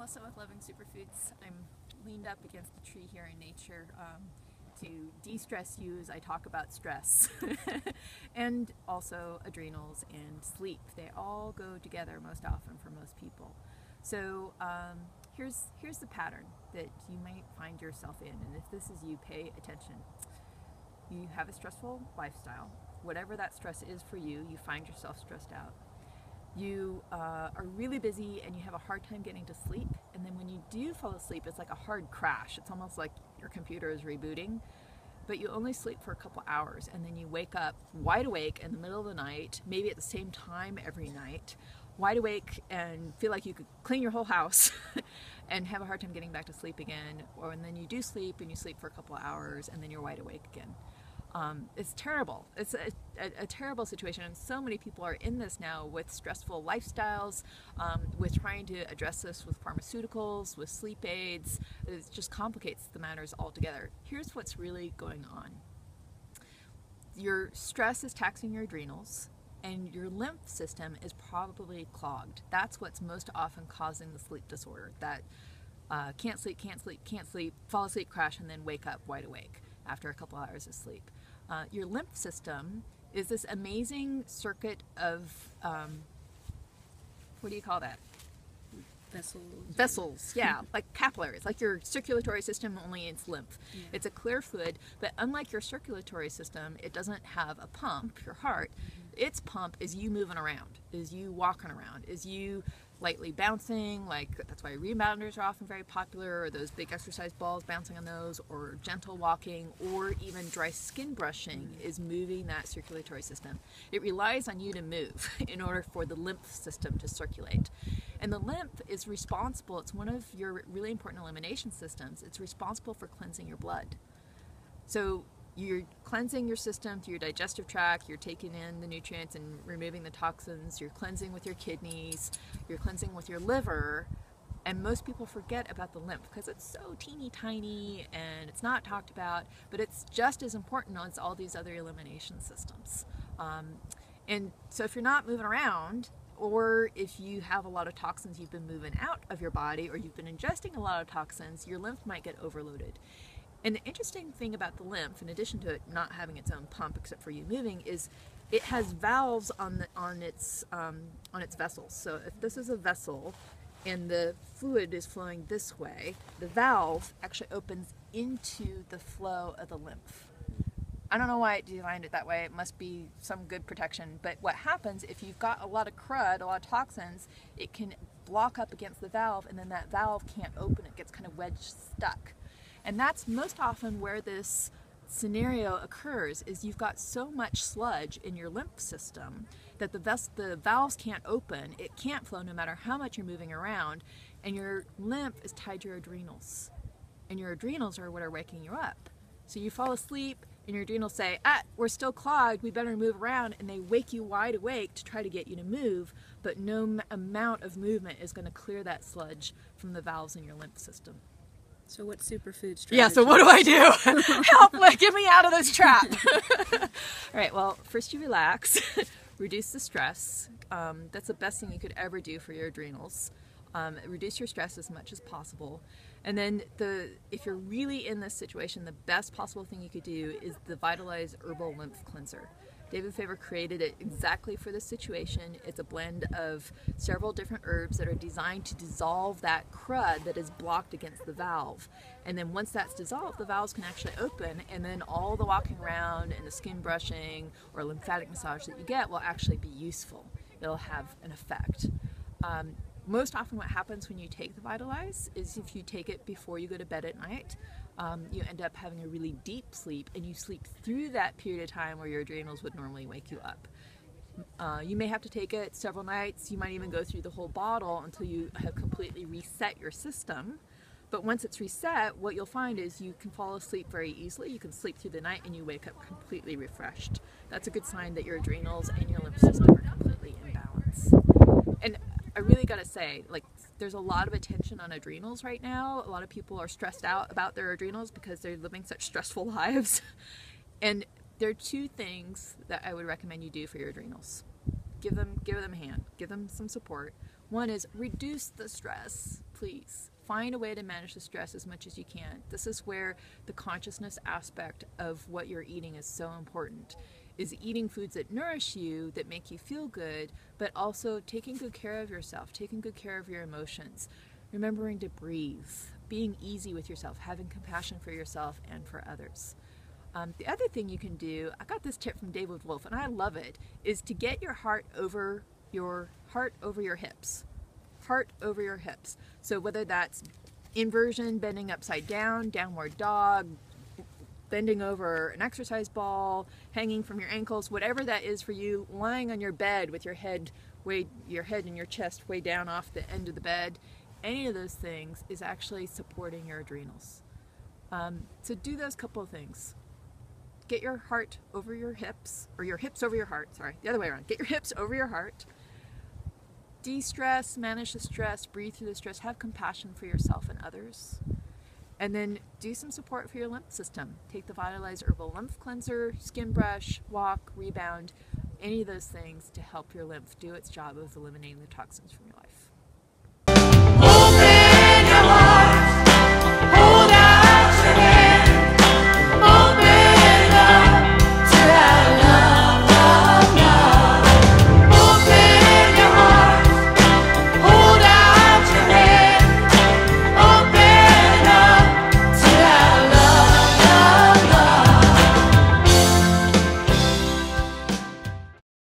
Melissa with Loving Superfoods. I'm leaned up against the tree here in nature to de-stress you as I talk about stress and also adrenals and sleep. They all go together most often for most people. So here's the pattern that you might find yourself in, and if this is you, pay attention. You have a stressful lifestyle. Whatever that stress is for you, you find yourself stressed out. You are really busy and you have a hard time getting to sleep, and then when you do fall asleep, it's like a hard crash. It's almost like your computer is rebooting, but you only sleep for a couple hours, and then you wake up wide awake in the middle of the night, maybe at the same time every night, wide awake and feel like you could clean your whole house and have a hard time getting back to sleep again. And then you do sleep and you sleep for a couple hours and then you're wide awake again. It's terrible. It's a terrible situation, and so many people are in this now with stressful lifestyles, with trying to address this with pharmaceuticals, with sleep aids. It just complicates the matters altogether. Here's what's really going on. Your stress is taxing your adrenals, and your lymph system is probably clogged. That's what's most often causing the sleep disorder, that can't sleep, fall asleep, crash, and then wake up wide awake after a couple hours of sleep. Your lymph system is this amazing circuit of, what do you call that? Vessels, yeah, like capillaries, like your circulatory system, only it's lymph. Yeah. It's a clear fluid, but unlike your circulatory system, it doesn't have a pump, your heart. Its pump is you moving around, is you walking around, is you lightly bouncing, like that's why rebounders are often very popular, or those big exercise balls, bouncing on those, or gentle walking, or even dry skin brushing is moving that circulatory system. It relies on you to move in order for the lymph system to circulate. And the lymph is responsible, it's one of your really important elimination systems. It's responsible for cleansing your blood. So you're cleansing your system through your digestive tract, you're taking in the nutrients and removing the toxins, you're cleansing with your kidneys, you're cleansing with your liver, and most people forget about the lymph because it's so teeny tiny and it's not talked about, but it's just as important as all these other elimination systems. And so if you're not moving around, or if you have a lot of toxins you've been moving out of your body, or you've been ingesting a lot of toxins, your lymph might get overloaded. And the interesting thing about the lymph, in addition to it not having its own pump except for you moving, is it has valves on its vessels. So if this is a vessel and the fluid is flowing this way, the valve actually opens into the flow of the lymph. I don't know why it designed it that way. It must be some good protection. But what happens if you've got a lot of crud, a lot of toxins, it can block up against the valve, and then that valve can't open. It gets kind of wedged stuck. And that's most often where this scenario occurs, is you've got so much sludge in your lymph system that the valves can't open, it can't flow no matter how much you're moving around, and your lymph is tied to your adrenals. And your adrenals are what are waking you up. So you fall asleep and your adrenals say, we're still clogged, we better move around, and they wake you wide awake to try to get you to move, but no amount of movement is going to clear that sludge from the valves in your lymph system. So what superfood strategy? Yeah, so what do I do? Help, get me out of this trap. All right, well, first you relax, reduce the stress. That's the best thing you could ever do for your adrenals. Reduce your stress as much as possible. And then if you're really in this situation, the best possible thing you could do is the Vitalize Herbal Lymph Cleanser. David Faber created it exactly for this situation. It's a blend of several different herbs that are designed to dissolve that crud that is blocked against the valve. And then once that's dissolved, the valves can actually open, and then all the walking around and the skin brushing or lymphatic massage that you get will actually be useful. It'll have an effect. Most often what happens when you take the Vitalize is if you take it before you go to bed at night, you end up having a really deep sleep, and you sleep through that period of time where your adrenals would normally wake you up. You may have to take it several nights. You might even go through the whole bottle until you have completely reset your system. But once it's reset, what you'll find is you can fall asleep very easily. You can sleep through the night and you wake up completely refreshed. That's a good sign that your adrenals and your lymph system are completely in balance. And I really gotta say, there's a lot of attention on adrenals right now. A lot of people are stressed out about their adrenals because they're living such stressful lives. And there are two things that I would recommend you do for your adrenals. Give them a hand. Give them some support. One is reduce the stress, please. Find a way to manage the stress as much as you can. This is where the consciousness aspect of what you're eating is so important, is eating foods that nourish you, that make you feel good, but also taking good care of yourself, taking good care of your emotions, remembering to breathe, being easy with yourself, having compassion for yourself and for others. The other thing you can do, I got this tip from David Wolf and I love it, is to get your heart over your hips. Heart over your hips. So whether that's inversion, bending upside down, downward dog, bending over an exercise ball, hanging from your ankles, whatever that is for you, lying on your bed with your head and your chest way down off the end of the bed, any of those things is actually supporting your adrenals. So do those couple of things. Get your heart over your hips, or your hips over your heart, sorry, the other way around. Get your hips over your heart. De-stress, manage the stress, breathe through the stress, have compassion for yourself and others. And then do some support for your lymph system. Take the Vitalize Herbal Lymph Cleanser, skin brush, walk, rebound, any of those things to help your lymph do its job of eliminating the toxins from